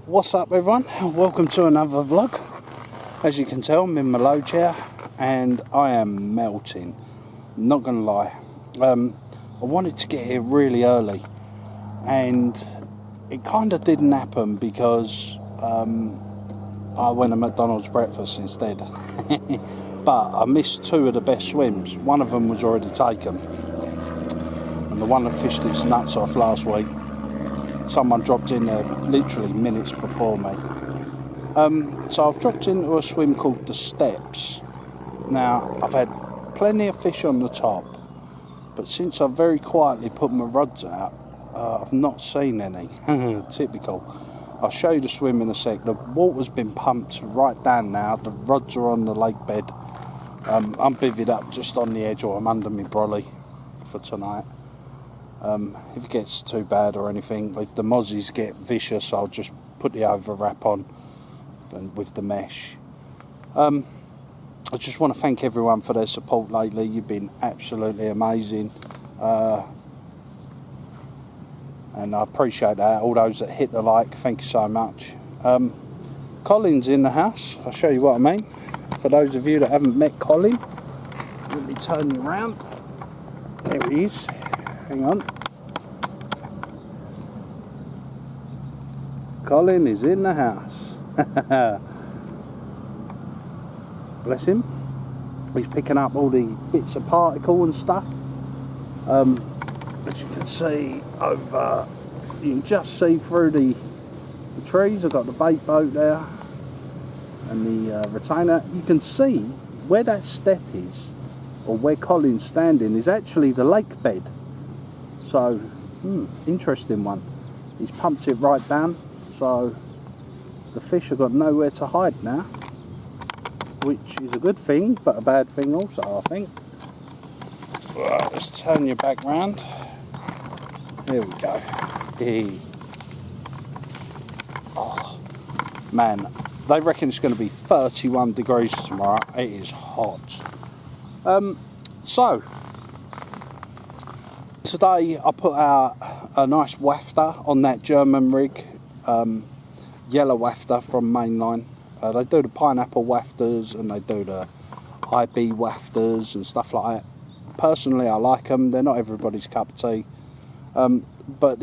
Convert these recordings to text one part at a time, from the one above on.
What's up everyone, welcome to another vlog. As you can tell, I'm in my low chair and I am melting, not gonna lie. I wanted to get here really early and it kind of didn't happen because I went to McDonald's breakfast instead. But I missed two of the best swims. One of them was already taken, and the one that fished its nuts off last week, someone dropped in there literally minutes before me. So I've dropped into a swim called the Steps. Now I've had plenty of fish on the top, but since I've very quietly put my rods out, I've not seen any. Typical. I'll show you the swim in a sec. The water's been pumped right down now. The rods are on the lake bed. I'm bivvied up just on the edge, or I'm under my brolly for tonight. If it gets too bad or anything, if the mozzies get vicious, I'll just put the over wrap on and with the mesh. I just want to thank everyone for their support lately. You've been absolutely amazing, and I appreciate that. All those that hit the like, thank you so much. Colin's in the house. I'll show you what I mean. For those of you that haven't met Colin, let me turn you around. There he is. Hang on. Colin is in the house. Bless him. He's picking up all the bits of particle and stuff. As you can see over, you can just see through the trees. I've got the bait boat there and the retainer. You can see where that step is, or where Colin's standing, is actually the lake bed. So, interesting one. He's pumped it right down, so the fish have got nowhere to hide now, which is a good thing, but a bad thing also, I think. Right, let's turn you back round. There we go. Hey. Oh, man, they reckon it's going to be 31 degrees tomorrow. It is hot. So, today I put out a nice wafter on that German rig, yellow wafter from Mainline. They do the pineapple wafters and they do the IB wafters and stuff like that. Personally, I like them. They're not everybody's cup of tea. But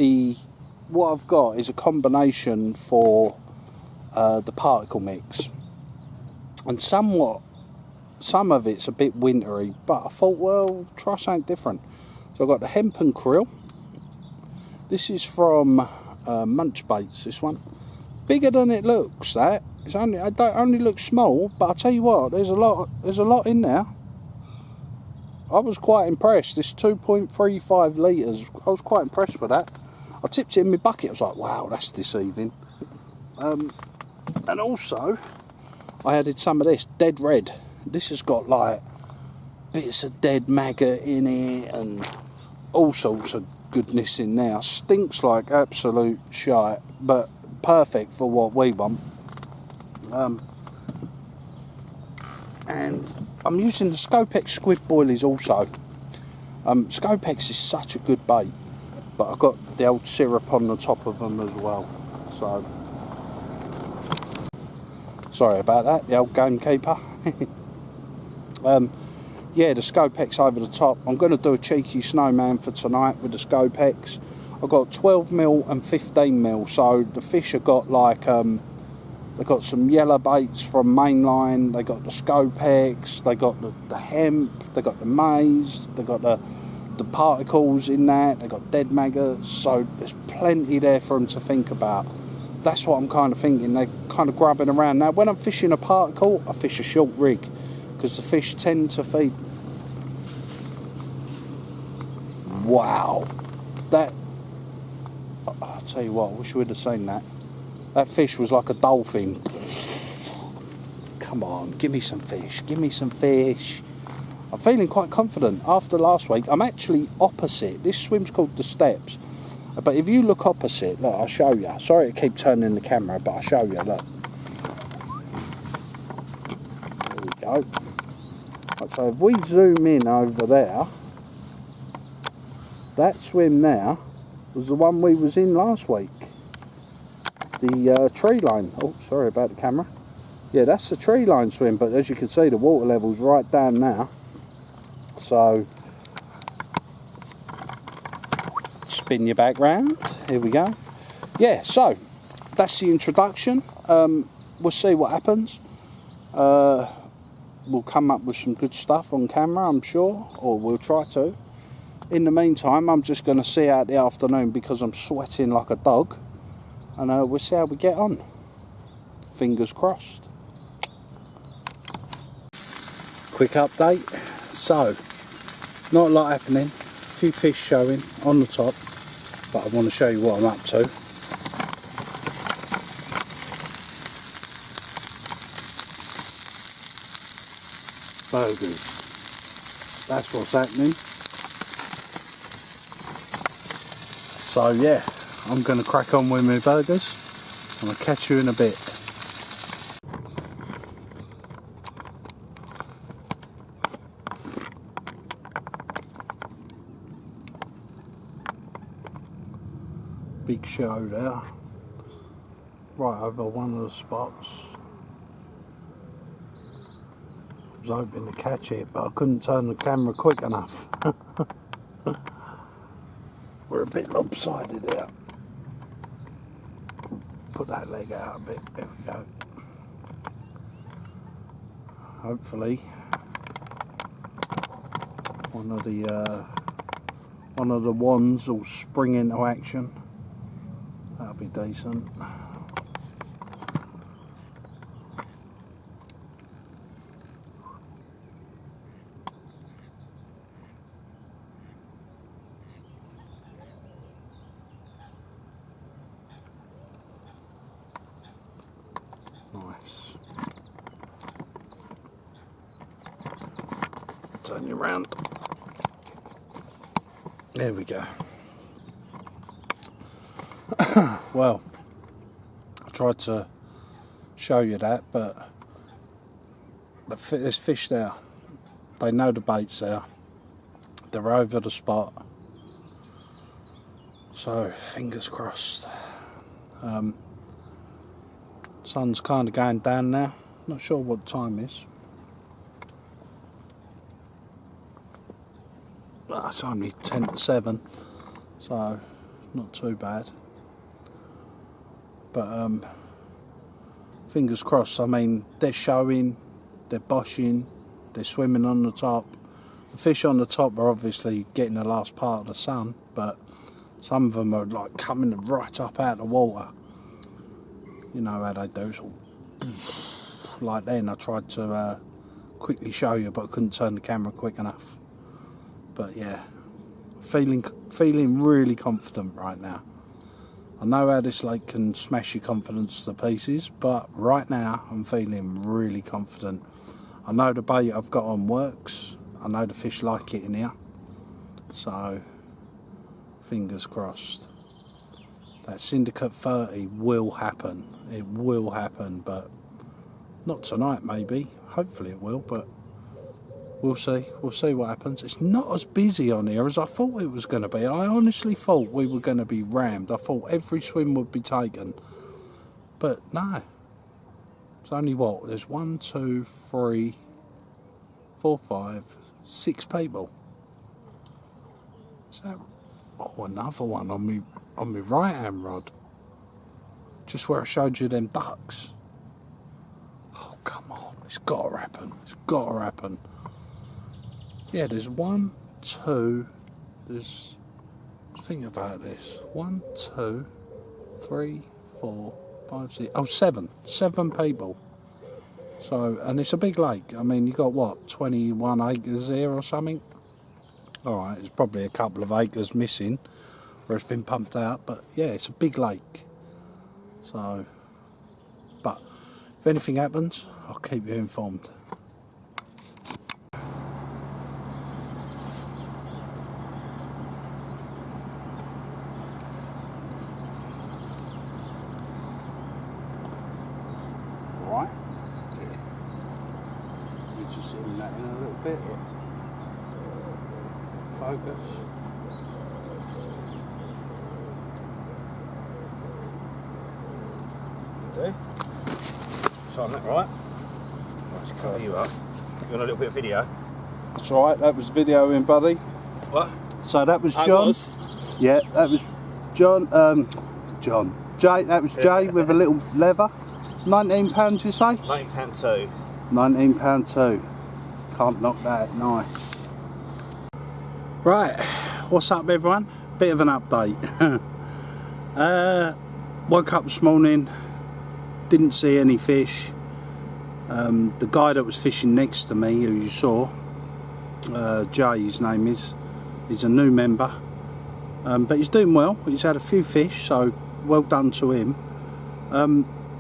what I've got is a combination for the particle mix, and some of it's a bit wintry, but I thought, well, try something different. So I've got the hemp and krill. This is from Munch Baits, this one. Bigger than it looks, that. It only looks small, but I'll tell you what, there's a lot in there. I was quite impressed. This 2.35 litres, I was quite impressed with that. I tipped it in my bucket. I was like, wow, that's deceiving. And also, I added some of this dead red. This has got like bits of dead maggot in it and all sorts of goodness in there. Stinks like absolute shite, but perfect for what we want. And I'm using the Scopex squid boilies also. Scopex is such a good bait, but I've got the old syrup on the top of them as well. So, sorry about that, the old gamekeeper. Yeah, the Scopex over the top. I'm going to do a cheeky snowman for tonight with the Scopex. I've got 12mm and 15mm, so the fish have got like, they've got some yellow baits from Mainline, they got the Scopex, they got the hemp, they got the maize, they got the particles in that, they got dead maggots, so there's plenty there for them to think about. That's what I'm kind of thinking. They're kind of grubbing around. Now, when I'm fishing a particle, I fish a short rig, because the fish tend to feed. Wow. That, I'll tell you what, I wish we'd have seen that. That fish was like a dolphin. Come on, give me some fish. Give me some fish. I'm feeling quite confident after last week. I'm actually opposite. This swim's called the Steps. But if you look opposite, look, I'll show you. Sorry to keep turning the camera, but I'll show you, look. There we go. Right, so if we zoom in over there, that swim there was the one we was in last week. the tree line. Oh, sorry about the camera. Yeah, that's the tree line swim, but as you can see the water level's right down now. So spin your back round. Here we go. Yeah, so that's the introduction. We'll see what happens. We'll come up with some good stuff on camera, I'm sure, or we'll try to. In the meantime, I'm just going to see out the afternoon because I'm sweating like a dog, and we'll see how we get on. Fingers crossed. Quick update. So, not a lot happening. A few fish showing on the top, but I want to show you what I'm up to. Burgers. That's what's happening. So yeah, I'm going to crack on with my burgers and I'll catch you in a bit. Big show there, right over one of the spots. I was hoping to catch it, but I couldn't turn the camera quick enough. We're a bit lopsided there. Put that leg out a bit. There we go. Hopefully, one of the wands will spring into action. That'll be decent. Nice. Turn you around. There we go. Well, I tried to show you that, but there's fish there. They know the bait's there. They're over the spot. So, fingers crossed. Sun's kind of going down now. Not sure what time is. It's only 10 to 7, so not too bad. But fingers crossed. I mean, they're showing, they're boshing, they're swimming on the top. The fish on the top are obviously getting the last part of the sun, but some of them are like coming right up out of the water. You know how they do, sort of like then. I tried to quickly show you, but I couldn't turn the camera quick enough. But yeah, feeling really confident right now. I know how this lake can smash your confidence to pieces, but right now I'm feeling really confident. I know the bait I've got on works. I know the fish like it in here. So, fingers crossed. That Syndicate 30 will happen. It will happen, but not tonight maybe. Hopefully it will, but we'll see. We'll see what happens. It's not as busy on here as I thought it was going to be. I honestly thought we were going to be rammed. I thought every swim would be taken. But no. It's only what? There's 1, 2, 3, 4, 5, 6 people. So, oh, another one on me right hand rod. Just where I showed you them ducks. Oh, come on. It's got to happen. It's got to happen. Yeah, there's 1, 2, there's, think about this, 1, 2, 3, 4, 5, 6, oh, 7 people. So, and it's a big lake. I mean, you got what, 21 acres here or something? Alright, there's probably a couple of acres missing where it's been pumped out, but yeah, it's a big lake. So, but if anything happens, I'll keep you informed. Right? Yeah. We're just in that in a little bit. Focus. See? Time that right. Let's cover you up. You want a little bit of video? That's right, that was videoing, buddy. What? So that was John. Yeah, that was John. Jay, that was Jay with a little leather. £19 you say? £19 too. £19 too. Can't knock that, nice. Right, what's up everyone? Bit of an update. Woke up this morning, didn't see any fish. The guy that was fishing next to me, who you saw, Jay his name is, he's a new member, but he's doing well. He's had a few fish, so well done to him.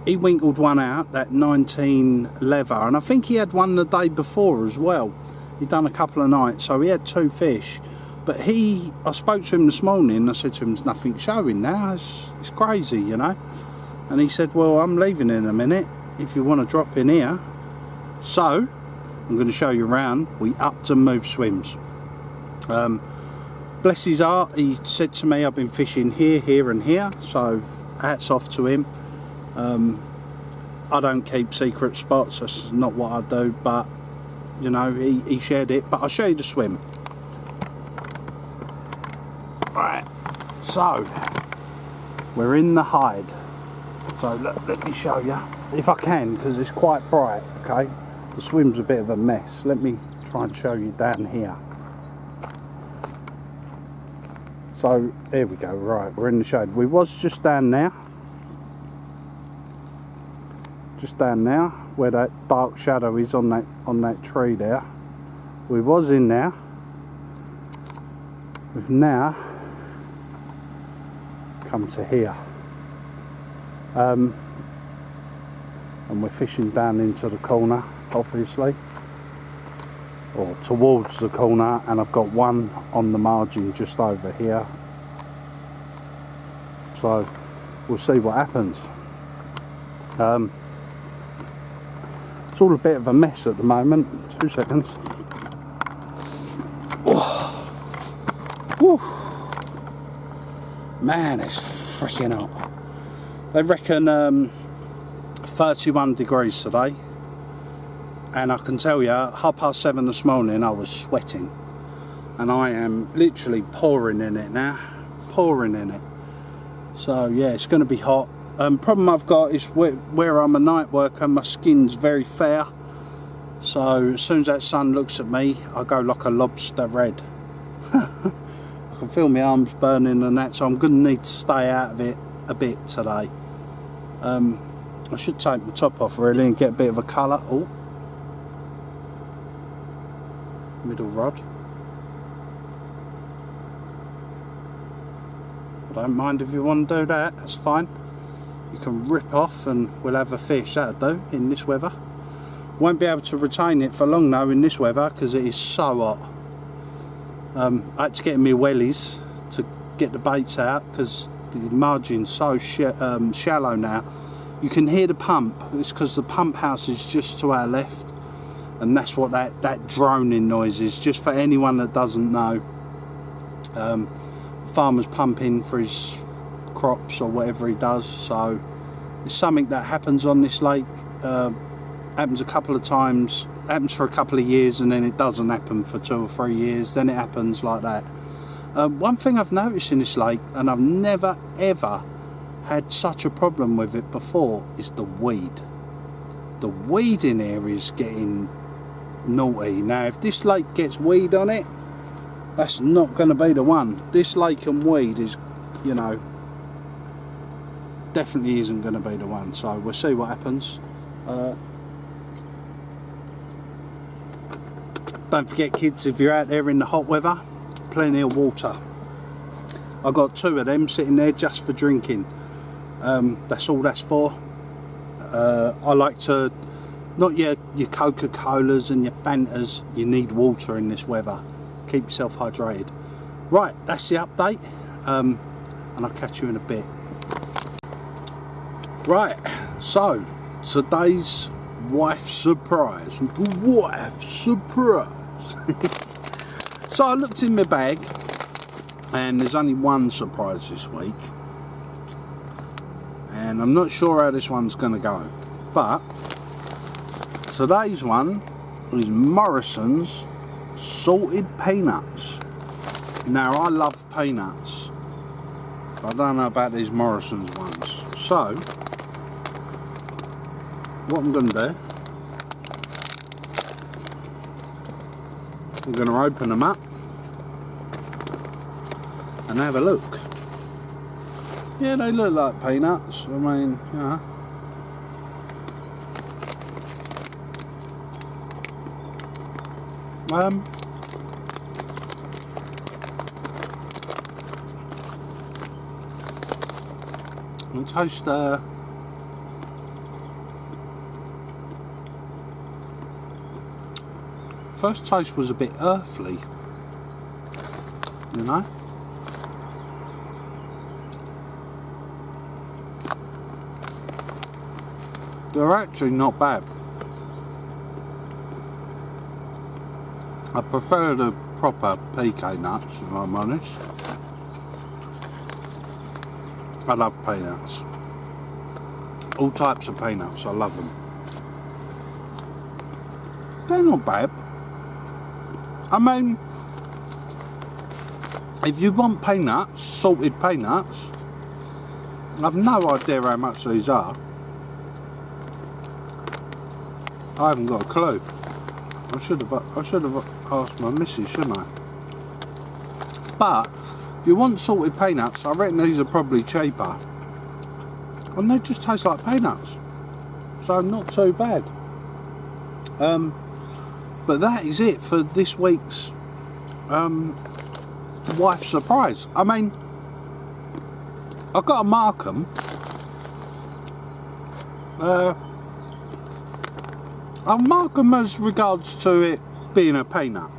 He winkled one out, that 19 leather, and I think he had one the day before as well. He'd done a couple of nights, so he had 2 fish. But I spoke to him this morning, I said to him, there's nothing showing now, it's crazy, you know. And he said, well, I'm leaving in a minute, if you want to drop in here. So, I'm going to show you around. We upped and moved swims. Bless his heart, he said to me, I've been fishing here, here and here, so hats off to him. I don't keep secret spots, that's not what I do, but you know, he shared it. But I'll show you the swim. Right, so we're in the hide. So let me show you, if I can, because it's quite bright, okay? The swim's a bit of a mess. Let me try and show you down here. So there we go, right, we're in the shade. We was just down there. Just down now, where that dark shadow is on that tree there. We was in there. We've now come to here. And we're fishing down into the corner, obviously. Or towards the corner, and I've got one on the margin just over here. So we'll see what happens. It's all a bit of a mess at the moment. 2 seconds. Woo. Man, it's freaking hot. They reckon 31 degrees today. And I can tell you, 7:30 this morning, I was sweating. And I am literally pouring in it now. Pouring in it. So yeah, it's going to be hot. Problem I've got is where I'm a night worker, my skin's very fair. So as soon as that sun looks at me, I go like a lobster red. I can feel my arms burning and that, so I'm going to need to stay out of it a bit today. I should take my top off really and get a bit of a colour. Oh, middle rod. I don't mind if you want to do that, that's fine. You can rip off and we'll have a fish, that'll do in this weather. Won't be able to retain it for long though in this weather because it is so hot. I had to get in my wellies to get the baits out because the margin's so shallow now. You can hear the pump, it's because the pump house is just to our left, and that's what that droning noise is, just for anyone that doesn't know. Farmer's pumping for his crops or whatever he does, so it's something that happens on this lake. Happens a couple of times, happens for a couple of years, and then it doesn't happen for 2 or 3 years, then it happens like that. One thing I've noticed in this lake, and I've never ever had such a problem with it before, is the weed. The weed in here is getting naughty. Now if this lake gets weed on it, that's not going to be the one. This lake and weed is, you know, definitely isn't going to be the one, so we'll see what happens. Don't forget kids, if you're out there in the hot weather, plenty of water. I've got 2 of them sitting there just for drinking. That's all that's for. I like to, not your Coca-Colas and your Fantas, you need water in this weather. Keep yourself hydrated. Right, that's the update, and I'll catch you in a bit. Right, so today's wife surprise. Wife surprise. So I looked in my bag, and there's only one surprise this week. and I'm not sure how this one's going to go, but today's one is Morrison's salted peanuts. Now I love peanuts, I don't know about these Morrison's ones, so what I'm going to do, I'm going to open them up and have a look. Yeah, they look like peanuts. I mean, you know. I'll taste first taste was a bit earthly, you know. They're actually not bad. I prefer the proper PK nuts, if I'm honest. I love peanuts. All types of peanuts, I love them. They're not bad. I mean, if you want peanuts, salted peanuts, I've no idea how much these are. I haven't got a clue. I should have asked my missus, shouldn't I? But if you want salted peanuts, I reckon these are probably cheaper, and they just taste like peanuts, so not too bad. But that is it for this week's wife surprise. I mean, I've got to mark them. I'll mark them as regards to it being a peanut.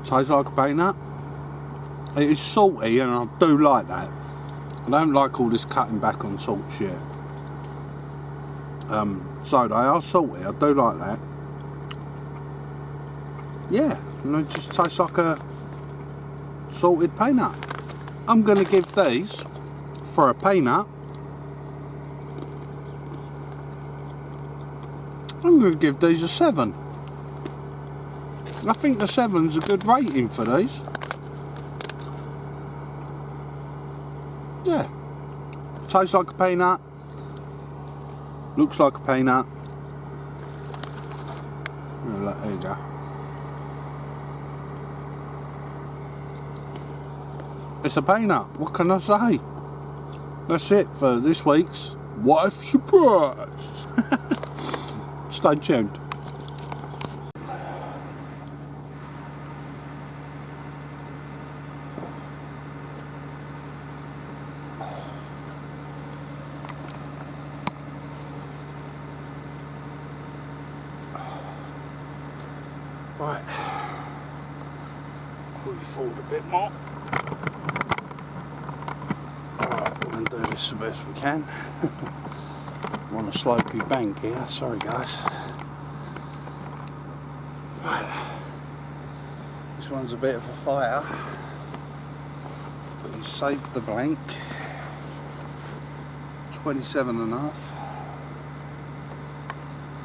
Tastes like a peanut. It is salty, and I do like that. I don't like all this cutting back on salt shit. So they are salty, I do like that. Yeah, and it just tastes like a salted peanut. I'm going to give these, for a peanut, I'm going to give these a 7. I think the 7's a good rating for these. Yeah. Tastes like a peanut. Looks like a peanut. There you go. It's a peanut. What can I say? That's it for this week's wife surprise. Stay tuned. Right, pull you forward a bit more. Alright, we're going to do this the best we can. I'm on a slopey bank here, sorry guys. Right, this one's a bit of a fire, but you saved the blank. 27.5.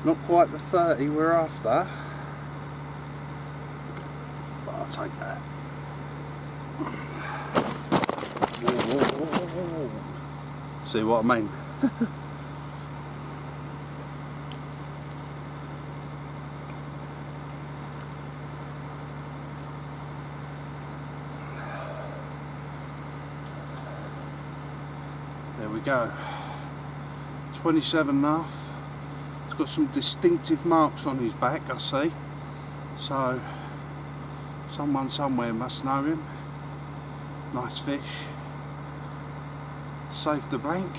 Not quite the 30 we're after. I'll take that. Whoa. See what I mean? There we go. 27.5. It's got some distinctive marks on his back, I see. So someone somewhere must know him. Nice fish. Saved the blank.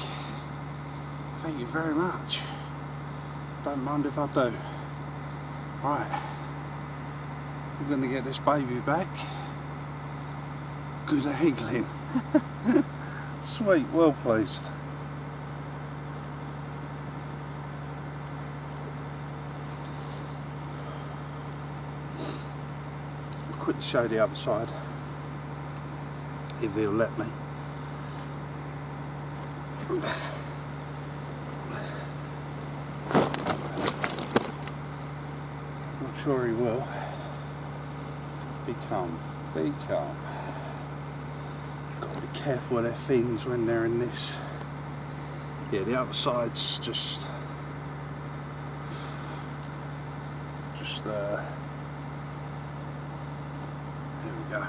Thank you very much. Don't mind if I do. Right. We're going to get this baby back. Good angling. Sweet, well pleased. Quickly show the other side, if he'll let me. Not sure he will. Be calm, be calm. Got to be careful with their fins when they're in this. Yeah, the other side's just there we go.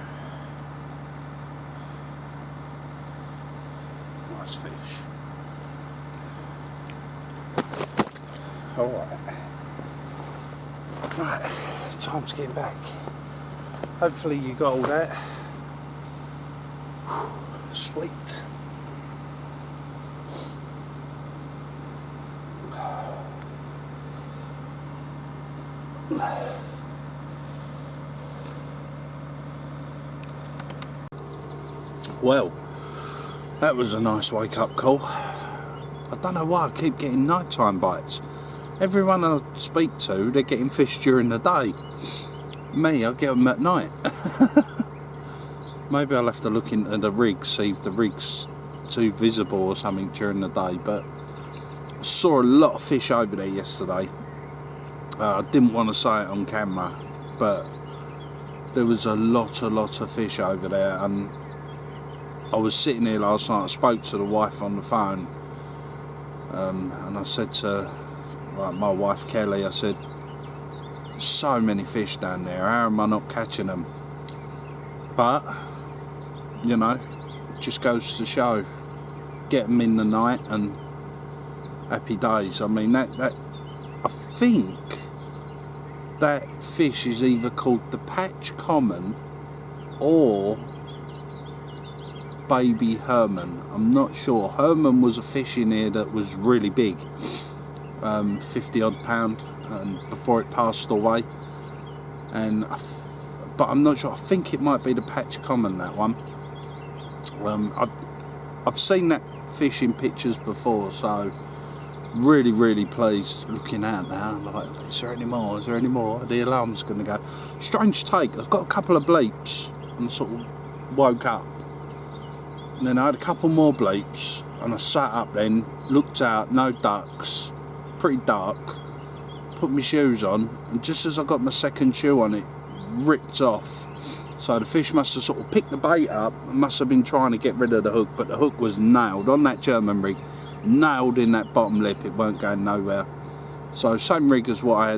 Nice fish. Alright. Right, time's getting back. Hopefully you got all that. Sweet. Well, that was a nice wake up call. I don't know why I keep getting nighttime bites. Everyone I speak to, they're getting fish during the day. Me, I get them at night. Maybe I'll have to look into the rig, see if the rig's too visible or something during the day. But I saw a lot of fish over there yesterday. I didn't want to say it on camera, but there was a lot of fish over there. And I was sitting here last night, I spoke to the wife on the phone, and I said to my wife Kelly, I said, there's so many fish down there, how am I not catching them? But, you know, it just goes to show, get them in the night and happy days. I mean, that I think that fish is either called the patch common or baby Herman. I'm not sure. Herman was a fish in here that was really big, 50 odd pound, and before it passed away. And but I'm not sure. I think it might be the patch common, that one. I've seen that fish in pictures before, so really pleased looking out now. Like, is there any more? Is there any more? The alarm's going to go. Strange take. I've got a couple of bleeps and sort of woke up. And then I had a couple more bleeps and I sat up then, looked out, no ducks, pretty dark, put my shoes on, and just as I got my second shoe on, it ripped off. So the fish must have sort of picked the bait up and must have been trying to get rid of the hook, but the hook was nailed on that German rig, nailed in that bottom lip, it weren't going nowhere. So same rig as what I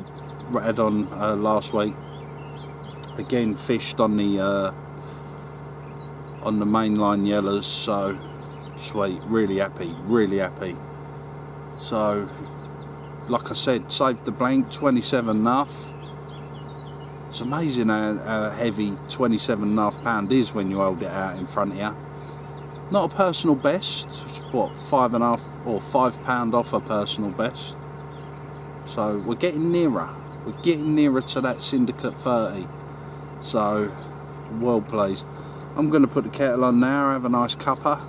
had on last week. Again, fished on the mainline yellows, so sweet, really happy. So like I said, saved the blank, 27.5. It's amazing how heavy 27.5 pound is when you hold it out in front of you. Not a personal best, it's what, 5.5 or £5 off a personal best. So we're getting nearer to that Syndicate 30. So well pleased. I'm going to put the kettle on now, have a nice cuppa,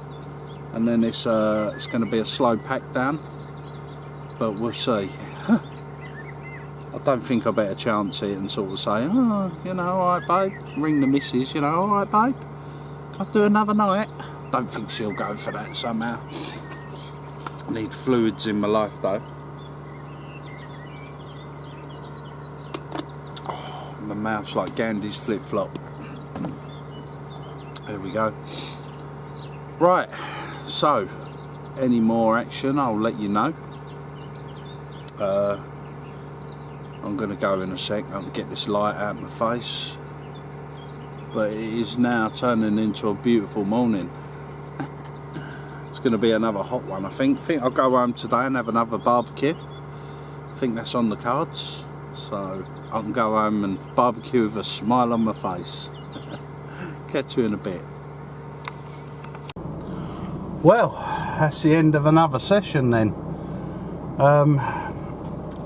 and then it's going to be a slow pack down, but we'll see. I don't think I better chance it and sort of say, oh, you know, alright babe, ring the missus, you know, alright babe, can I do another night? Don't think she'll go for that somehow. I need fluids in my life though. Oh, my mouth's like Gandhi's flip-flop. There we go. Right, so any more action I'll let you know. I'm going to go in a sec and get this light out of my face, but it is now turning into a beautiful morning. It's going to be another hot one. I think I'll go home today and have another barbecue. I think that's on the cards, so I can go home and barbecue with a smile on my face. Catch you in a bit. Well, that's the end of another session then.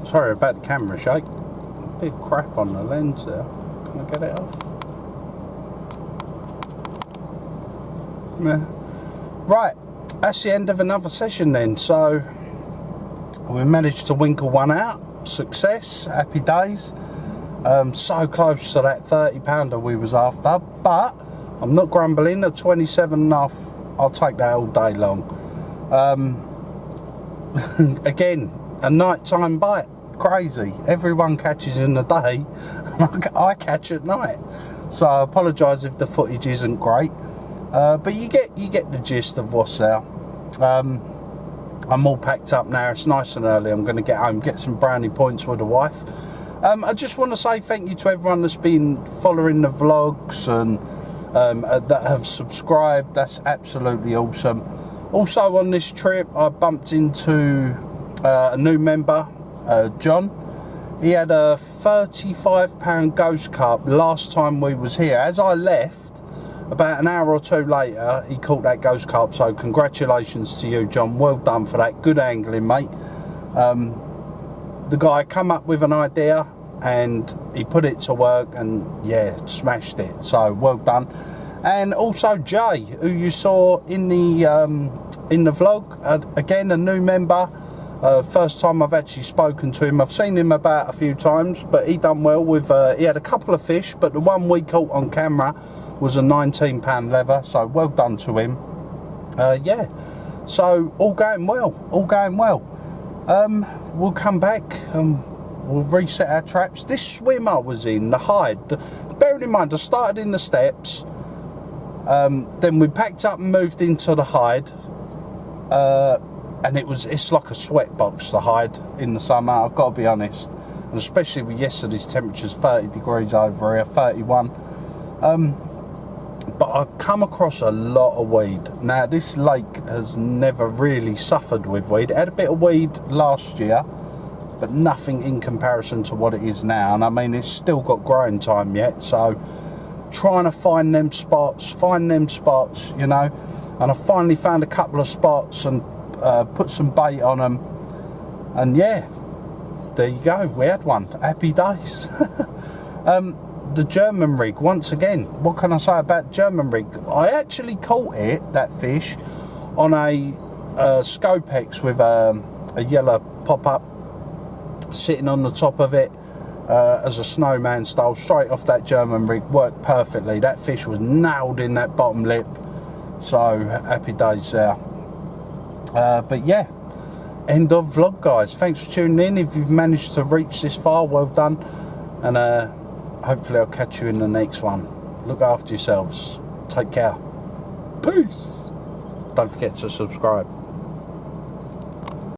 Sorry about the camera shake. A bit of crap on the lens there. Can I get it off? Yeah. Right, that's the end of another session then. So we managed to winkle one out. Success, happy days. So close to that 30 pounder we was after, but I'm not grumbling. The 27.5, I'll take that all day long. Again, a nighttime bite. Crazy. Everyone catches in the day, and I catch at night. So I apologise if the footage isn't great, but you get the gist of what's there. I'm all packed up now. It's nice and early. I'm going to get home, get some brownie points with the wife. I just want to say thank you to everyone that's been following the vlogs and that have subscribed. That's absolutely awesome. Also on this trip I bumped into a new member, John. He had a £35 ghost carp last time we was here. As I left, about an hour or two later, he caught that ghost carp, so congratulations to you, John. Well done for that. Good angling, mate. The guy come up with an idea and he put it to work and yeah, smashed it, so well done. And also Jay, who you saw in the vlog, again a new member. First time I've actually spoken to him. I've seen him about a few times, but he done well with he had a couple of fish, but the one we caught on camera was a 19-pound leather, so well done to him. Yeah, so all going well, all going well. We'll come back and we'll reset our traps. This swim I was in, the hide, bearing in mind I started in the steps, then we packed up and moved into the hide, and it's like a sweat box, the hide, in the summer, I've got to be honest, and especially with yesterday's temperatures, 30 degrees over here, 31. But I've come across a lot of weed. Now this lake has never really suffered with weed. It had a bit of weed last year, but nothing in comparison to what it is now. And I mean, it's still got growing time yet, so trying to find them spots, you know. And I finally found a couple of spots and put some bait on them, and yeah, there you go, we had one. Happy days. The German rig, once again, what can I say about German rig? I actually caught it, that fish, on a Scopex with a yellow pop-up sitting on the top of it as a snowman style, straight off that German rig. Worked perfectly. That fish was nailed in that bottom lip, so happy days there. But yeah, end of vlog, guys. Thanks for tuning in. If you've managed to reach this far, well done, and hopefully I'll catch you in the next one. Look after yourselves. Take care. Peace. Don't forget to subscribe.